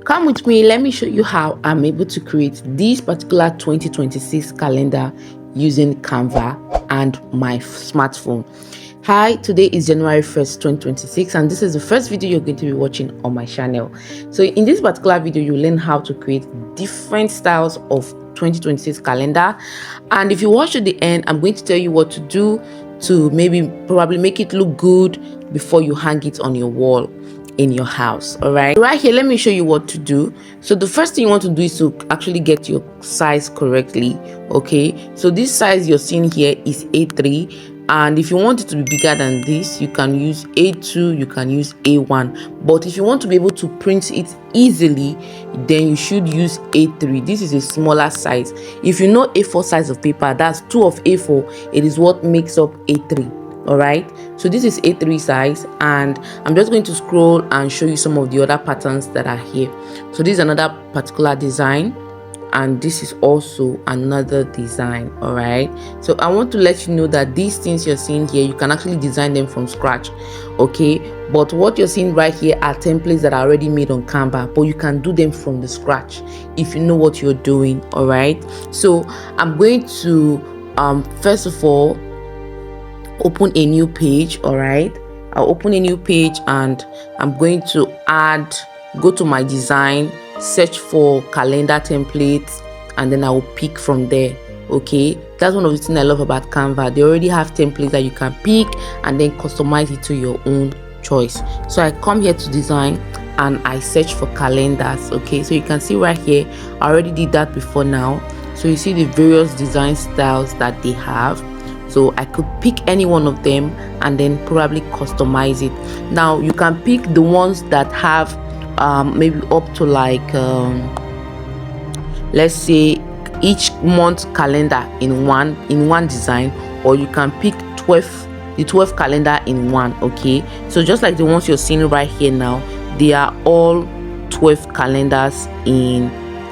come with me, let me show you how I'm able to create this particular 2026 calendar using Canva and my smartphone. Hi, today is January 1st 2026, and this is the first video you're going to be watching on my channel. So in this particular video, you learn how to create different styles of 2026 calendar, and if you watch to the end, I'm going to tell you what to do to probably make it look good before you hang it on your wall in your house. All right here, let me show you what to do. So the first thing you want to do is to actually get your size correctly. Okay, so this size you're seeing here is A3, and if you want it to be bigger than this, you can use A2, you can use A1, but if you want to be able to print it easily, then you should use A3. This is a smaller size. If you know A4 size of paper, that's 2 of A4, it is what makes up A3. All right, so this is A3 size, and I'm just going to scroll and show you some of the other patterns that are here. So this is another particular design, and this is also another design. All right, so I want to let you know that these things you're seeing here, you can actually design them from scratch. Okay, but what you're seeing right here are templates that are already made on Canva, but you can do them from the scratch if you know what you're doing. All right, so I'm going to first of all open a new page. All right, I'll open a new page, and I'm going to go to my design, search for calendar templates, and then I will pick from there. Okay, that's one of the things I love about Canva. They already have templates that you can pick and then customize it to your own choice. So I come here to design and I search for calendars. Okay, so you can see right here, I already did that before now. So you see the various design styles that they have. So I could pick any one of them and then probably customize it. Now you can pick the ones that have maybe up to like let's say each month calendar in one design, or you can pick the 12 calendar in one. Okay, so just like the ones you're seeing right here now, they are all 12 calendars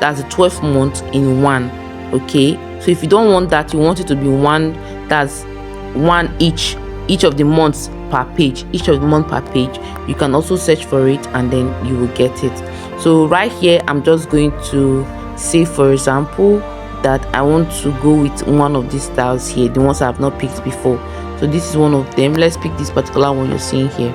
that's the 12 months in one. Okay, so if you don't want that, you want it to be one, that's one each of the months per page, you can also search for it and then you will get it. So right here, I'm just going to say, for example, that I want to go with one of these styles here, the ones I have not picked before. So this is one of them. Let's pick this particular one you're seeing here.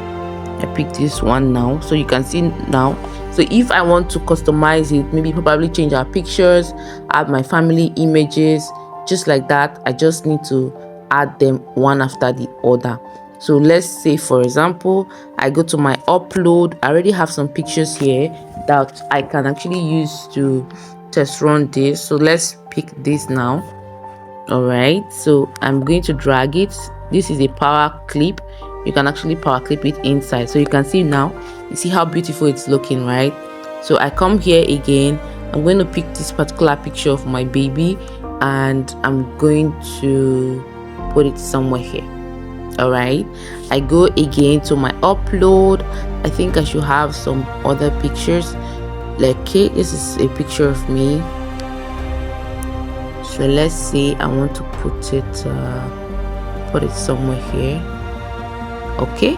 I picked this one now, so you can see now. So if I want to customize it, maybe probably change our pictures, add my family images, just like that, I just need to add them one after the other. So let's say, for example, I go to my upload. I already have some pictures here that I can actually use to test run this. So let's pick this now. All right, so I'm going to drag it. This is a power clip. You can actually power clip it inside, so you can see now. You see how beautiful it's looking, right? So I come here again. I'm going to pick this particular picture of my baby, and I'm going to put it somewhere here. All right, I go again to my upload. I think I should have some other pictures. Like, okay, this is a picture of me. So let's say I want to put it somewhere here. Okay,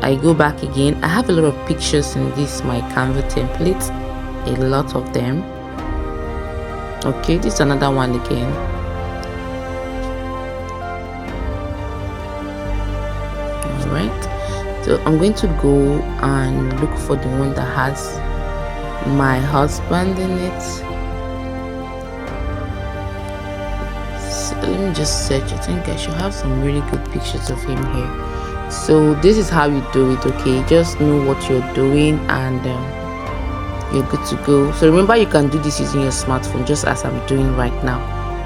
I go back again. I have a lot of pictures in this my Canva template, a lot of them. Okay, this is another one again. All right, so I'm going to go and look for the one that has my husband in it. So let me just search. I think I should have some really good pictures of him here. So this is how you do it. Okay, just know what you're doing and you're good to go. So remember, you can do this using your smartphone, just as I'm doing right now.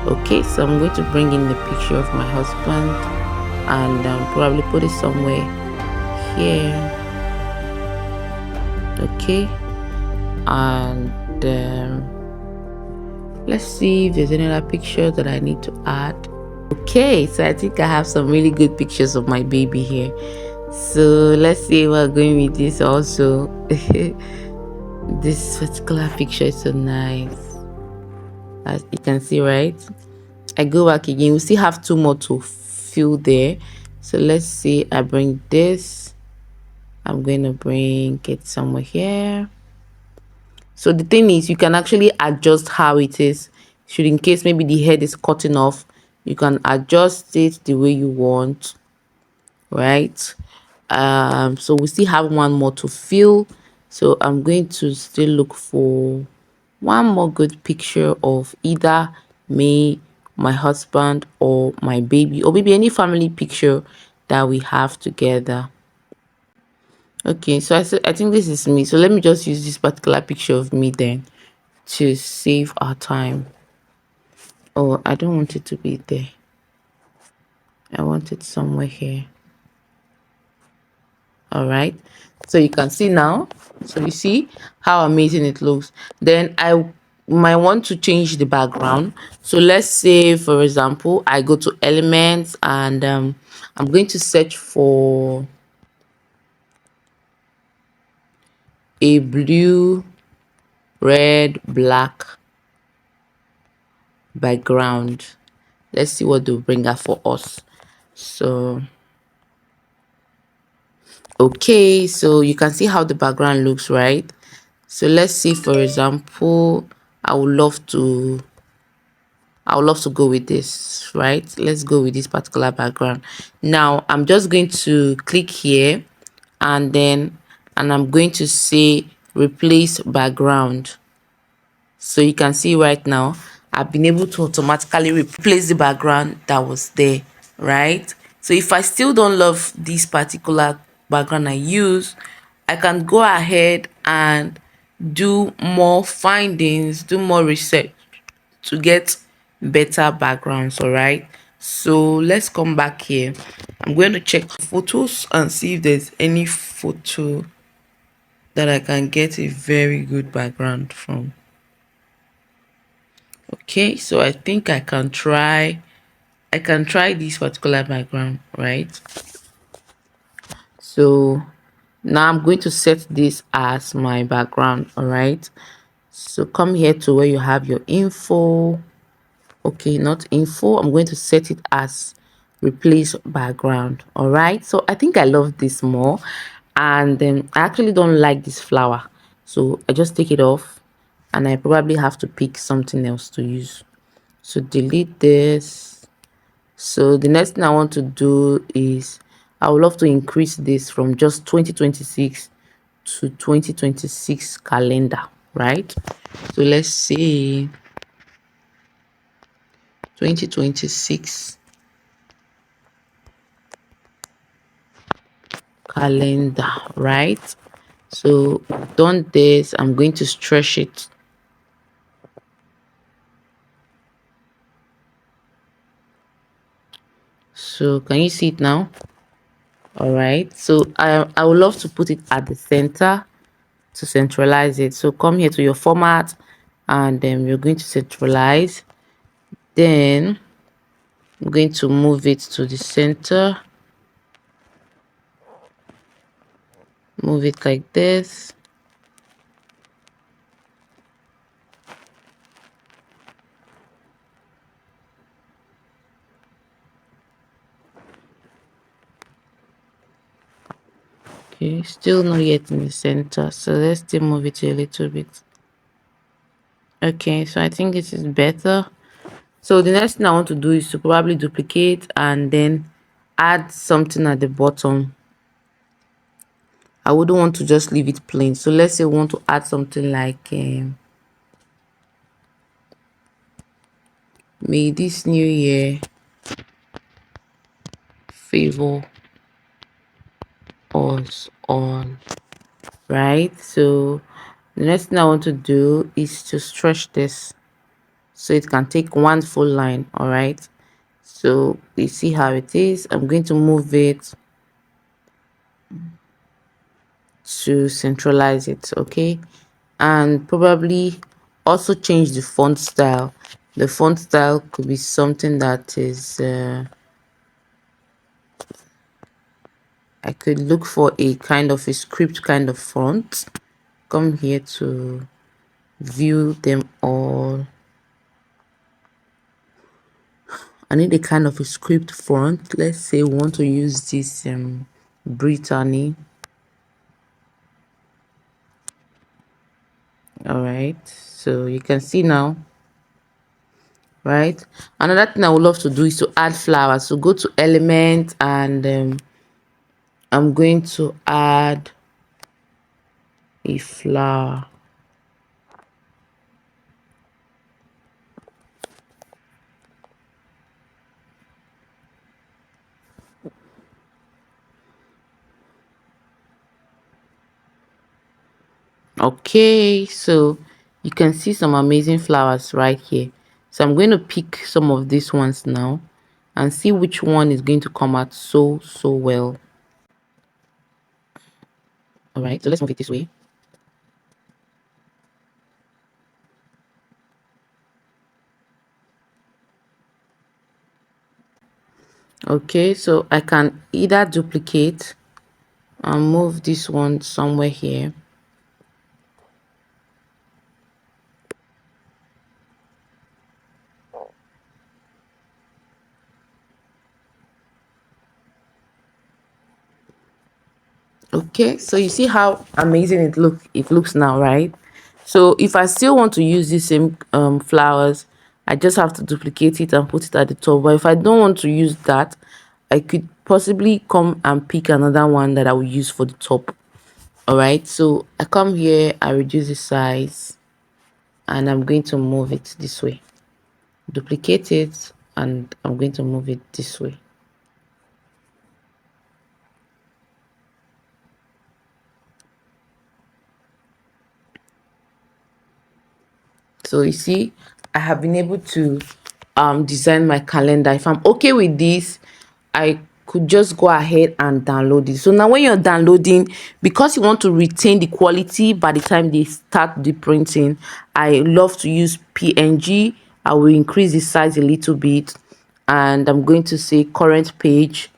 Okay, so I'm going to bring in the picture of my husband and probably put it somewhere here. Okay, and let's see if there's any other picture that I need to add. Okay, so I think I have some really good pictures of my baby here. So let's see, we're going with this also. This particular picture is so nice, as you can see, right? I go back again. We still have 2 more to fill there. So let's see, I bring this. I'm going to bring it somewhere here. So the thing is, you can actually adjust how it is. Should in case maybe the head is cutting off, you can adjust it the way you want, right? So we still have one more to fill. So I'm going to still look for one more good picture of either me, my husband, or my baby, or maybe any family picture that we have together. Okay, so I think this is me. So let me just use this particular picture of me then to save our time. Oh, I don't want it to be there. I want it somewhere here. All right, so you can see now. So you see how amazing it looks. Then I might want to change the background. So let's say, for example, I go to elements and I'm going to search for a blue, red, black background. Let's see what they'll bring up for us. So okay, so you can see how the background looks, right? So let's see, for example, I would love to go with this, right? Let's go with this particular background. Now I'm just going to click here and I'm going to say replace background. So you can see right now I've been able to automatically replace the background that was there, right? So if I still don't love this particular background I use, I can go ahead and do more findings, do more research to get better backgrounds. All right, so let's come back here. I'm going to check photos and see if there's any photo that I can get a very good background from. Okay, so I think I can try this particular background, right? So now I'm going to set this as my background. All right, so come here to where you have your info. Okay, not info. I'm going to set it as replace background. All right, so I think I love this more, and then I actually don't like this flower, so I just take it off and I probably have to pick something else to use. So delete this. So the next thing I want to do is I would love to increase this from just 2026 to 2026 calendar, right? So let's see, 2026 calendar, right? So done this, I'm going to stretch it. So can you see it now? All right, so I would love to put it at the center to centralize it. So come here to your format and then you're going to centralize. Then I'm going to move it to the center, move it like this. Okay, still not yet in the center, so let's still move it a little bit. Okay, so I think this is better. So the next thing I want to do is to probably duplicate and then add something at the bottom. I wouldn't want to just leave it plain. So let's say we want to add something like may this new year favor us all, right? So the next thing I want to do is to stretch this so it can take one full line. All right, so you see how it is. I'm going to move it to centralize it, okay, and probably also change the font style. The font style could be something that is I could look for a kind of a script kind of font. Come here to view them all. I need a kind of a script font. Let's say we want to use this Brittany. All right, so you can see now, right? Another thing I would love to do is to add flowers. So go to element, and I'm going to add a flower. Okay, so you can see some amazing flowers right here. So I'm going to pick some of these ones now and see which one is going to come out so well. All right, so let's move it this way. Okay, so I can either duplicate and move this one somewhere here. Okay, so you see how amazing it looks now, right? So if I still want to use these same flowers, I just have to duplicate it and put it at the top. But if I don't want to use that, I could possibly come and pick another one that I will use for the top. All right, so I come here, I reduce the size, and I'm going to move it this way. Duplicate it, and I'm going to move it this way. So you see, I have been able to design my calendar. If I'm okay with this, I could just go ahead and download it. So now when you're downloading, because you want to retain the quality by the time they start the printing, I love to use PNG. I will increase the size a little bit, and I'm going to say current page.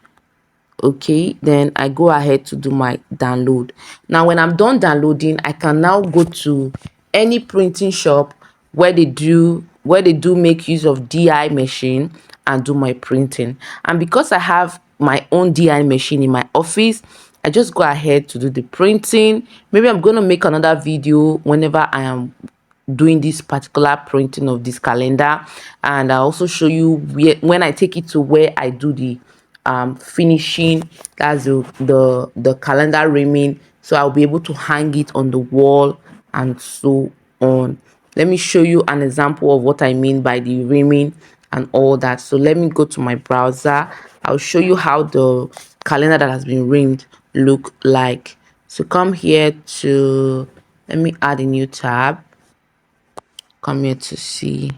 Okay, then I go ahead to do my download. Now when I'm done downloading, I can now go to any printing shop where they do make use of DI machine and do my printing. And because I have my own DI machine in my office, I just go ahead to do the printing. Maybe I'm going to make another video whenever I am doing this particular printing of this calendar, and I also show you when I take it to where I do the finishing. That's the calendar rimming, so I'll be able to hang it on the wall and so on. Let me show you an example of what I mean by the rimming and all that. So let me go to my browser. I'll show you how the calendar that has been rimmed look like. So come here to, let me add a new tab. Come here to see.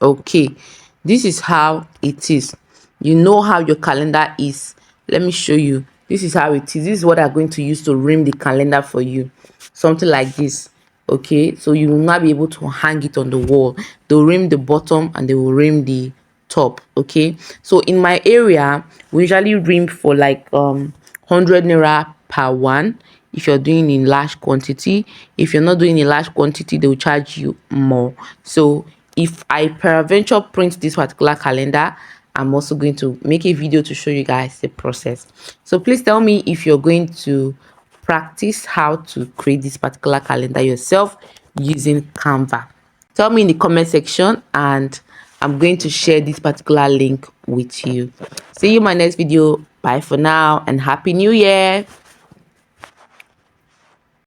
Okay, this is how it is. You know how your calendar is. Let me show you. This is how it is. This is what I'm going to use to rim the calendar for you. Something like this. Okay, so you will not be able to hang it on the wall. They'll rim the bottom and they will rim the top. Okay, so in my area we usually rim for like 100 naira per one if you're doing in large quantity. If you're not doing in large quantity, they will charge you more. So if I peradventure print this particular calendar, I'm also going to make a video to show you guys the process. So please tell me if you're going to practice how to create this particular calendar yourself using Canva. Tell me in the comment section, and I'm going to share this particular link with you. See you in my next video. Bye for now, and happy new year.